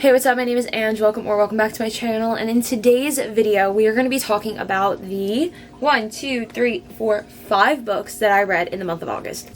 Hey, what's up? My name is Ange. Welcome back to my channel. And in today's video, we are going to be talking about the 5 books that I read in the month of August.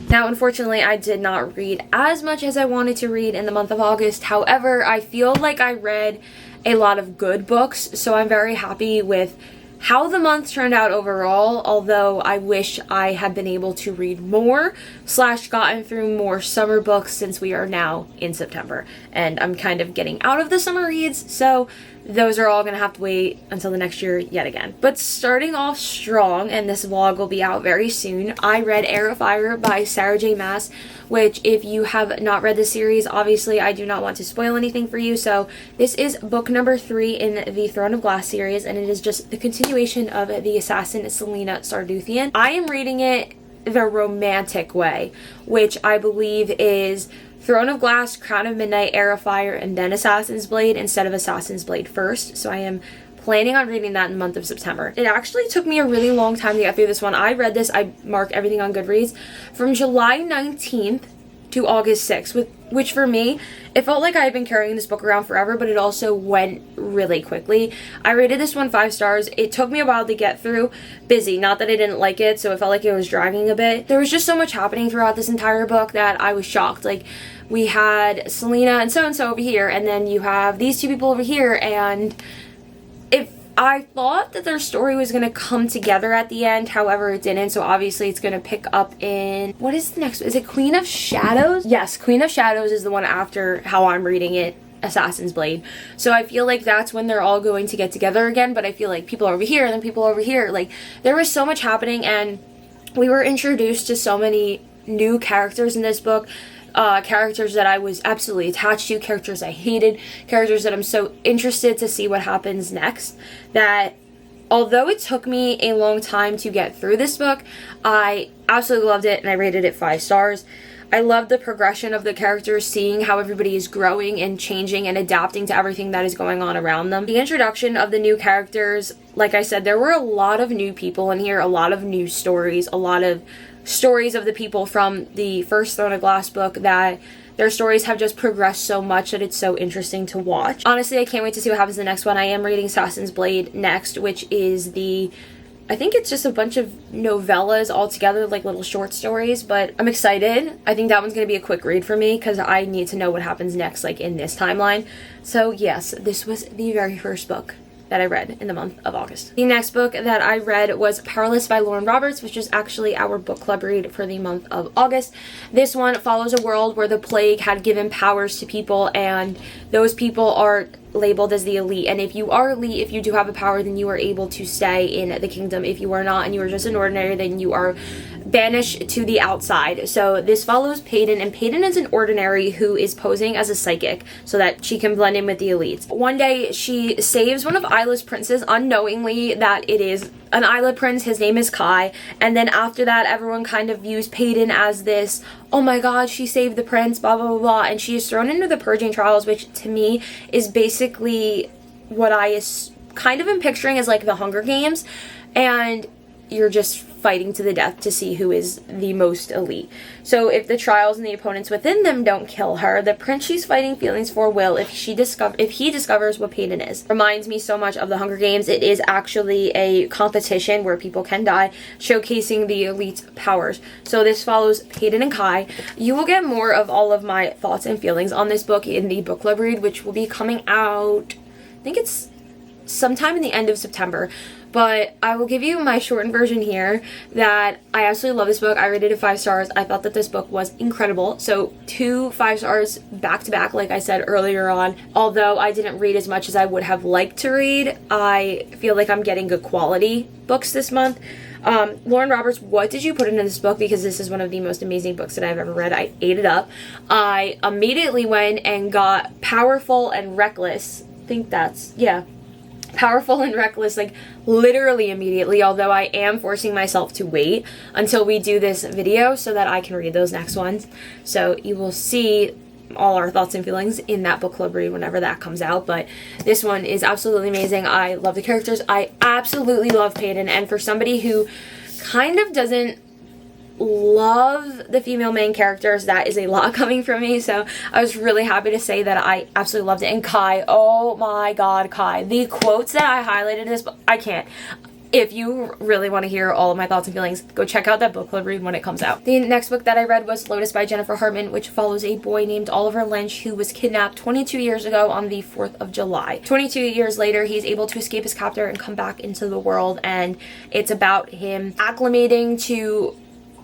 Now, unfortunately, I did not read as much as I wanted to read in the month of August. However, I feel like I read a lot of good books, so I'm very happy with how the month turned out overall, although I wish I had been able to read more / gotten through more summer books since we are now in September and I'm kind of getting out of the summer reads, so those are all gonna have to wait until the next year yet again. But starting off strong, and this vlog will be out very soon, I read Heir of Fire by Sarah J. Maas, which if you have not read the series, obviously I do not want to spoil anything for you, so this is book number 3 in the Throne of Glass series, and it is just the continuation of the assassin Selena Sarduthian. I am reading it the romantic way, which I believe is Throne of Glass, Crown of Midnight, Heir of Fire, and then Assassin's Blade instead of Assassin's Blade first. So I am planning on reading that in the month of September. It actually took me a really long time to get through this one. I read this, I mark everything on Goodreads, from July 19th to August 6th, which for me, it felt like I had been carrying this book around forever, but it also went really quickly. I rated this one 5 stars. It took me a while to get through. Busy, not that I didn't like it, so it felt like it was dragging a bit. There was just so much happening throughout this entire book that I was shocked. Like, we had Selena and so over here, and then you have these two people over here, and if I thought that their story was going to come together at the end, however it didn't, so obviously it's going to pick up in, what is the next one? Is it Queen of Shadows? Yes, Queen of Shadows is the one after how I'm reading it, Assassin's Blade. So I feel like that's when they're all going to get together again, but I feel like people are over here and then people are over here. Like, there was so much happening, and we were introduced to so many new characters in this book. Characters that I was absolutely attached to, characters I hated, characters that I'm so interested to see what happens next, that although it took me a long time to get through this book, I absolutely loved it and I rated it 5 stars. I love the progression of the characters, seeing how everybody is growing and changing and adapting to everything that is going on around them. The introduction of the new characters, like I said, there were a lot of new people in here, a lot of new stories, a lot of stories of the people from the first Throne of Glass book that their stories have just progressed so much that it's so interesting to watch. Honestly, I can't wait to see what happens in the next one. I am reading Assassin's Blade next, which is I think it's just a bunch of novellas all together, like little short stories, but I'm excited. I think that one's going to be a quick read for me because I need to know what happens next, like in this timeline. So yes, this was the very first book that I read in the month of August. The next book that I read was Powerless by Lauren Roberts, which is actually our book club read for the month of August. This one follows a world where the plague had given powers to people, and those people are labeled as the elite, and if you are elite, if you do have a power, then you are able to stay in the kingdom. If you are not and you are just an ordinary, then you are banished to the outside. So this follows Peyton, and Peyton is an ordinary who is posing as a psychic so that she can blend in with the elites. One day she saves one of Isla's princes unknowingly that it is an Isla prince. His name is Kai, and then after that everyone kind of views Peyton as this, oh my god, she saved the prince, blah blah blah blah, and she is thrown into the purging trials, which to me is basically what I kind of am picturing as like the Hunger Games, and you're just fighting to the death to see who is the most elite. So if the trials and the opponents within them don't kill her, the prince she's fighting feelings for will if he discovers what Peyton is. Reminds me so much of the Hunger Games. It is actually a competition where people can die, showcasing the elite's powers. So this follows Peyton and Kai. You will get more of all of my thoughts and feelings on this book in the book club read, which will be coming out, I think it's sometime in the end of September. But I will give you my shortened version here that I absolutely love this book. I rated it 5 stars. I thought that this book was incredible. So 2 5 stars back to back, like I said earlier on. Although I didn't read as much as I would have liked to read, I feel like I'm getting good quality books this month. Lauren Roberts, what did you put into this book? Because this is one of the most amazing books that I've ever read. I ate it up. I immediately went and got Powerful and Reckless. I think that's, yeah. Powerful and Reckless, like literally immediately, although I am forcing myself to wait until we do this video so that I can read those next ones. So you will see all our thoughts and feelings in that book club read whenever that comes out, but this one is absolutely amazing. I love the characters. I absolutely love Peyton, and for somebody who kind of doesn't love the female main characters. That is a lot coming from me, so I was really happy to say that I absolutely loved it. And Kai, oh my god, Kai, the quotes that I highlighted in this book, I can't. If you really want to hear all of my thoughts and feelings, go check out that book club read when it comes out. The next book that I read was Lotus by Jennifer Hartman, which follows a boy named Oliver Lynch who was kidnapped 22 years ago on the 4th of July. 22 years later, he's able to escape his captor and come back into the world, and it's about him acclimating to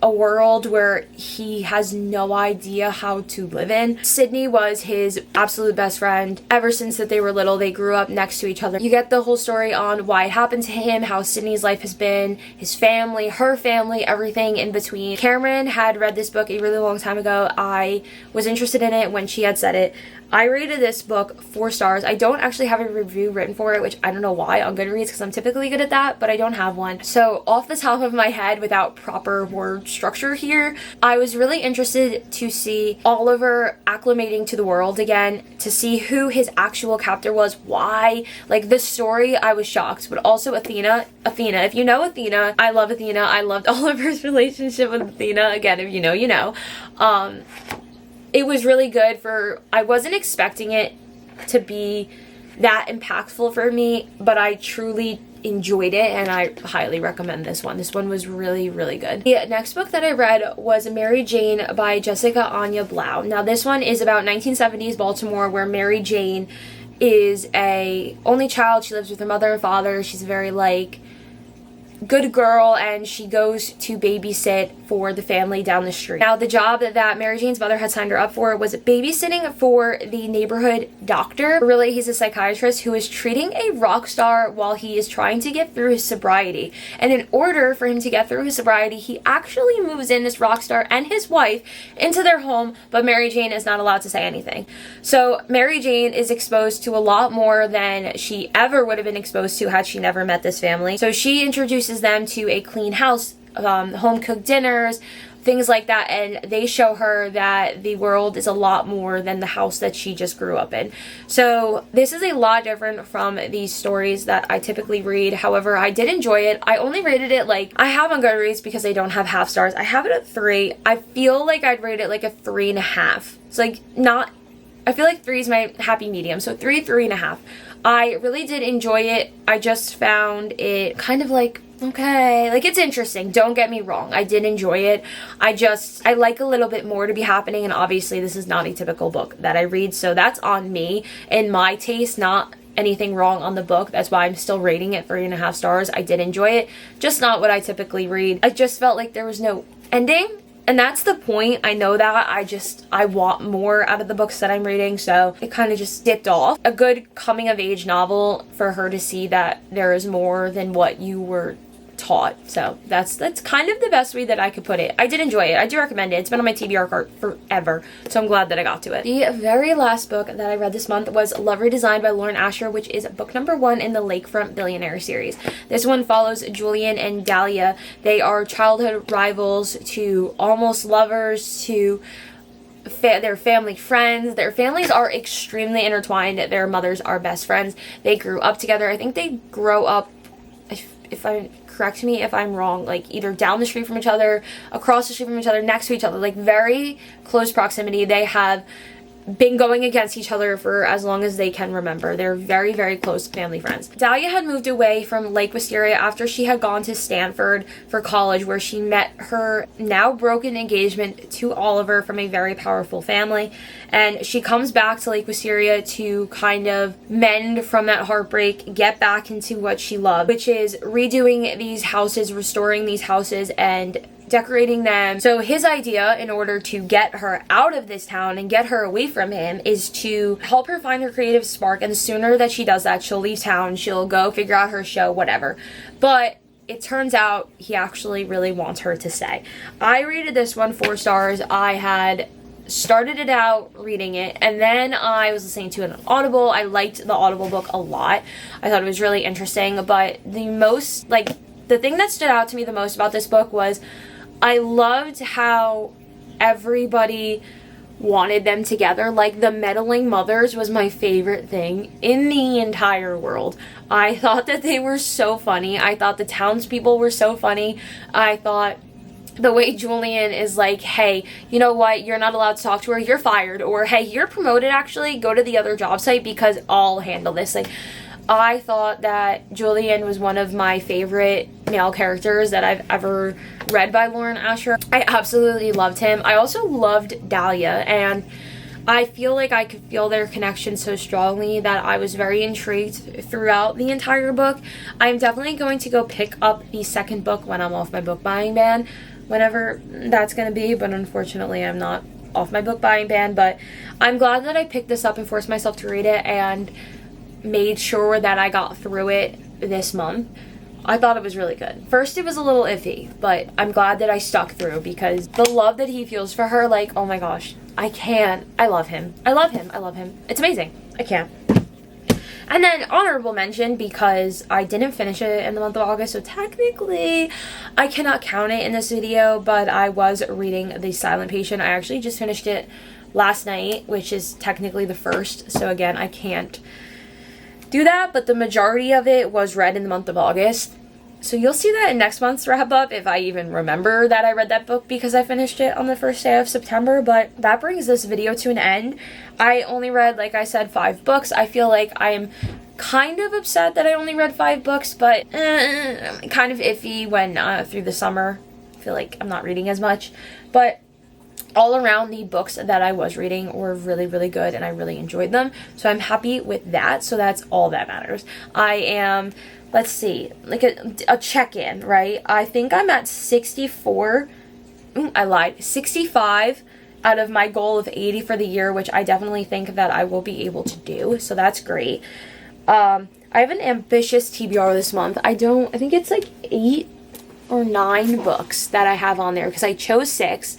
a world where he has no idea how to live in. Sydney was his absolute best friend. Ever since that they were little, they grew up next to each other. You get the whole story on why it happened to him, how Sydney's life has been, his family, her family, everything in between. Cameron had read this book a really long time ago. I was interested in it when she had said it. I rated this book 4 stars. I don't actually have a review written for it, which I don't know why on Goodreads, because I'm typically good at that, but I don't have one. So off the top of my head, without proper word structure here, I was really interested to see Oliver acclimating to the world again, to see who his actual captor was, why. Like, the story, I was shocked, but also Athena, if you know Athena, I love Athena. I loved Oliver's relationship with Athena. Again, if you know, you know. It was really good I wasn't expecting it to be that impactful for me, but I truly enjoyed it, and I highly recommend this one. This one was really, really good. The next book that I read was Mary Jane by Jessica Anya Blau. Now, this one is about 1970s Baltimore, where Mary Jane is a only child. She lives with her mother and father. She's very, like, good girl, and she goes to babysit for the family down the street. Now, the job that Mary Jane's mother had signed her up for was babysitting for the neighborhood doctor. Really, he's a psychiatrist who is treating a rock star while he is trying to get through his sobriety. And in order for him to get through his sobriety, he actually moves in this rock star and his wife into their home, but Mary Jane is not allowed to say anything. So Mary Jane is exposed to a lot more than she ever would have been exposed to had she never met this family. So she introduces them to a clean house, home cooked dinners, things like that, and they show her that the world is a lot more than the house that she just grew up in. So this is a lot different from these stories that I typically read. However, I did enjoy it. I only rated it, like, I have on Goodreads because they don't have half stars. I have it at 3. I feel like I'd rate it like a 3.5. It's like not, I feel like 3 is my happy medium. So 3.5. I really did enjoy it. I just found it kind of like, okay, like, it's interesting, don't get me wrong, I did enjoy it. I like a little bit more to be happening, and obviously this is not a typical book that I read, so that's on me and my taste, not anything wrong on the book. That's why I'm still rating it 3.5 stars. I did enjoy it, just not what I typically read. I just felt like there was no ending, and that's the point. I know that. I want more out of the books that I'm reading, so it kind of just dipped off. A good coming of age novel for her to see that there is more than what you were taught. So that's kind of the best way that I could put it. I did enjoy it. I do recommend it. It's been on my TBR cart forever, so I'm glad that I got to it. The very last book that I read this month was Love Redesigned by Lauren Asher, which is book number 1 in the Lakefront Billionaire series. This one follows Julian and Dahlia. They are childhood rivals to almost lovers to their family friends. Their families are extremely intertwined. Their mothers are best friends. They grew up together. I think they grow up, correct me if I'm wrong, like either down the street from each other, across the street from each other, next to each other, like very close proximity. They have been going against each other for as long as they can remember. They're very, very close family friends. Dahlia had moved away from Lake Wisteria after she had gone to Stanford for college, where she met her now broken engagement to Oliver from a very powerful family. And she comes back to Lake Wisteria to kind of mend from that heartbreak, get back into what she loved, which is redoing these houses, restoring these houses, and decorating them. So his idea, in order to get her out of this town and get her away from him, is to help her find her creative spark, and the sooner that she does that, she'll leave town, she'll go figure out her show, whatever. But it turns out he actually really wants her to stay. I rated this one 4 stars. I had started it out reading it, and then I was listening to it on Audible. I liked the Audible book a lot. I thought it was really interesting, but the thing that stood out to me the most about this book was I loved how everybody wanted them together. Like, the meddling mothers was my favorite thing in the entire world. I thought that they were so funny. I thought the townspeople were so funny. I thought the way Julian is like, hey, you know what, you're not allowed to talk to her, you're fired, or hey, you're promoted, actually, go to the other job site because I'll handle this. Like, I thought that Julian was one of my favorite male characters that I've ever read by Lauren Asher. I absolutely loved him. I also loved Dahlia, and I feel like I could feel their connection so strongly that I was very intrigued throughout the entire book. I'm definitely going to go pick up the second book when I'm off my book buying ban, whenever that's going to be, but unfortunately I'm not off my book buying ban. But I'm glad that I picked this up and forced myself to read it and made sure that I got through it this month. I thought it was really good. First, it was a little iffy, but I'm glad that I stuck through because the love that he feels for her, like, oh my gosh, I can't. I love him. I love him. I love him. It's amazing. I can't. And then honorable mention, because I didn't finish it in the month of August, so technically I cannot count it in this video, but I was reading The Silent Patient. I actually just finished it last night, which is technically the first, so again, I can't do that, but the majority of it was read in the month of August. So you'll see that in next month's wrap up, if I even remember that I read that book, because I finished it on the first day of September. But that brings this video to an end. I only read, like I said, 5 books. I feel like I am kind of upset that I only read 5 books, but kind of iffy when through the summer I feel like I'm not reading as much. But all around, the books that I was reading were really, really good, and I really enjoyed them. So I'm happy with that. So that's all that matters. I am, let's see, like a check-in, right? I think I'm at 64. I lied. 65 out of my goal of 80 for the year, which I definitely think that I will be able to do. So that's great. I have an ambitious TBR this month. I think it's like 8 or 9 books that I have on there because I chose 6.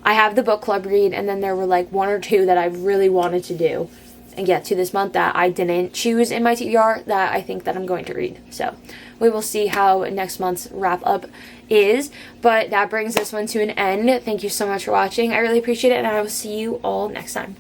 I have the book club read, and then there were like 1 or 2 that I really wanted to do and get to this month that I didn't choose in my TBR that I think that I'm going to read. So we will see how next month's wrap up is, but that brings this one to an end. Thank you so much for watching. I really appreciate it, and I will see you all next time.